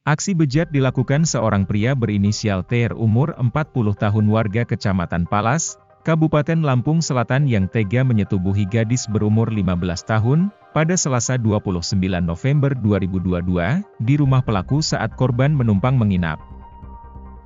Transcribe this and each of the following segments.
Aksi bejat dilakukan seorang pria berinisial TR umur 40 tahun warga Kecamatan Palas, Kabupaten Lampung Selatan yang tega menyetubuhi gadis berumur 15 tahun, pada Selasa 29 November 2022, di rumah pelaku saat korban menumpang menginap.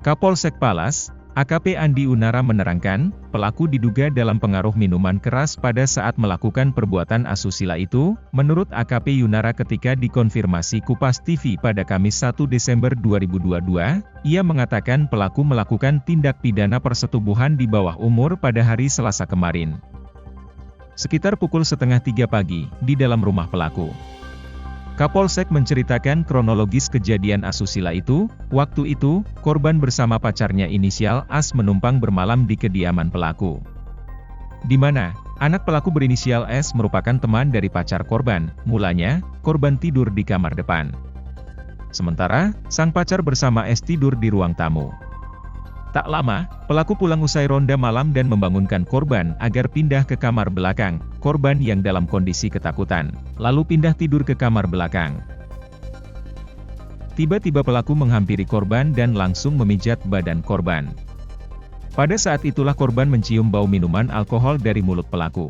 Kapolsek Palas, AKP Andi Unara menerangkan, pelaku diduga dalam pengaruh minuman keras pada saat melakukan perbuatan asusila itu. Menurut AKP Unara ketika dikonfirmasi Kupas TV pada Kamis 1 Desember 2022, ia mengatakan pelaku melakukan tindak pidana persetubuhan di bawah umur pada hari Selasa kemarin. Sekitar pukul 2:30 pagi, di dalam rumah pelaku. Kapolsek menceritakan kronologis kejadian asusila itu. Waktu itu, korban bersama pacarnya inisial AS menumpang bermalam di kediaman pelaku. Di mana, anak pelaku berinisial S merupakan teman dari pacar korban. Mulanya, korban tidur di kamar depan. Sementara, sang pacar bersama S tidur di ruang tamu. Tak lama, pelaku pulang usai ronda malam dan membangunkan korban agar pindah ke kamar belakang. Korban yang dalam kondisi ketakutan, lalu pindah tidur ke kamar belakang. Tiba-tiba pelaku menghampiri korban dan langsung memijat badan korban. Pada saat itulah korban mencium bau minuman alkohol dari mulut pelaku.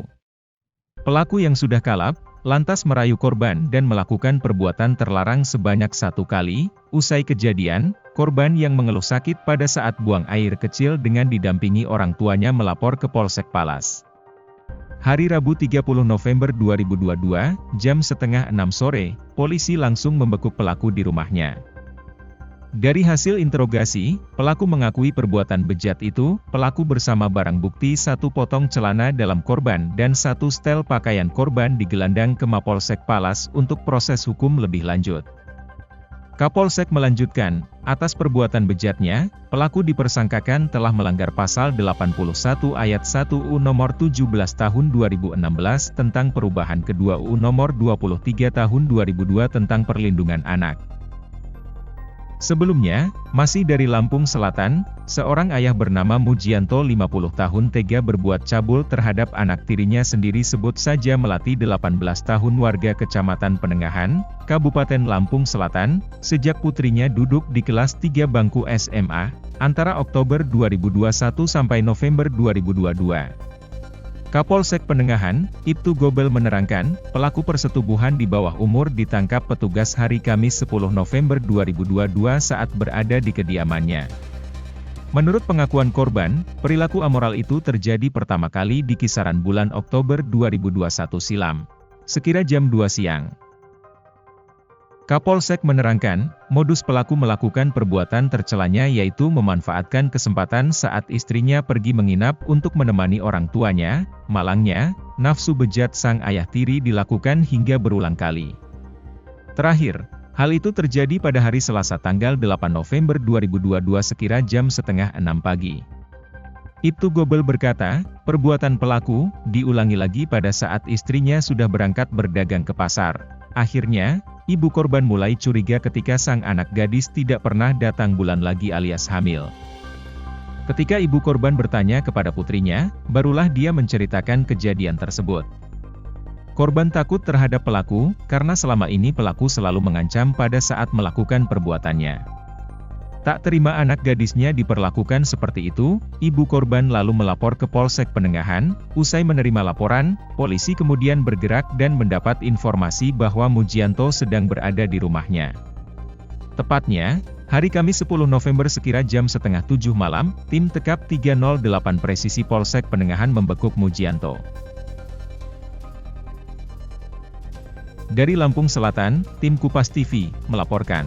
Pelaku yang sudah kalap, lantas merayu korban dan melakukan perbuatan terlarang sebanyak 1 kali. Usai kejadian, korban yang mengeluh sakit pada saat buang air kecil dengan didampingi orang tuanya melapor ke Polsek Palas. Hari Rabu 30 November 2022, jam 5:30 sore, polisi langsung membekuk pelaku di rumahnya. Dari hasil interogasi, pelaku mengakui perbuatan bejat itu. Pelaku bersama barang bukti 1 potong celana dalam korban dan 1 setel pakaian korban digelandang ke Mapolsek Palas untuk proses hukum lebih lanjut. Kapolsek melanjutkan, atas perbuatan bejatnya, pelaku dipersangkakan telah melanggar pasal 81 ayat 1 UU nomor 17 tahun 2016 tentang perubahan kedua UU nomor 23 tahun 2002 tentang perlindungan anak. Sebelumnya, masih dari Lampung Selatan, seorang ayah bernama Mujianto 50 tahun tega berbuat cabul terhadap anak tirinya sendiri sebut saja Melati 18 tahun warga Kecamatan Penengahan, Kabupaten Lampung Selatan, sejak putrinya duduk di kelas 3 bangku SMA, antara Oktober 2021 sampai November 2022. Kapolsek Penengahan, Ibtu Gobel menerangkan, pelaku persetubuhan di bawah umur ditangkap petugas hari Kamis 10 November 2022 saat berada di kediamannya. Menurut pengakuan korban, perilaku amoral itu terjadi pertama kali di kisaran bulan Oktober 2021 silam, sekira jam 2 siang. Kapolsek menerangkan, modus pelaku melakukan perbuatan tercelanya yaitu memanfaatkan kesempatan saat istrinya pergi menginap untuk menemani orang tuanya. Malangnya, nafsu bejat sang ayah tiri dilakukan hingga berulang kali. Terakhir, hal itu terjadi pada hari Selasa tanggal 8 November 2022 sekira jam 5:30 pagi. Ibtu Gobel berkata, perbuatan pelaku diulangi lagi pada saat istrinya sudah berangkat berdagang ke pasar. Akhirnya, ibu korban mulai curiga ketika sang anak gadis tidak pernah datang bulan lagi alias hamil. Ketika ibu korban bertanya kepada putrinya, barulah dia menceritakan kejadian tersebut. Korban takut terhadap pelaku, karena selama ini pelaku selalu mengancam pada saat melakukan perbuatannya. Tak terima anak gadisnya diperlakukan seperti itu, ibu korban lalu melapor ke Polsek Penengahan. Usai menerima laporan, polisi kemudian bergerak dan mendapat informasi bahwa Mujianto sedang berada di rumahnya. Tepatnya, hari Kamis 10 November sekira jam 6:30 malam, tim Tekap 308 Presisi Polsek Penengahan membekuk Mujianto. Dari Lampung Selatan, tim Kupas TV melaporkan.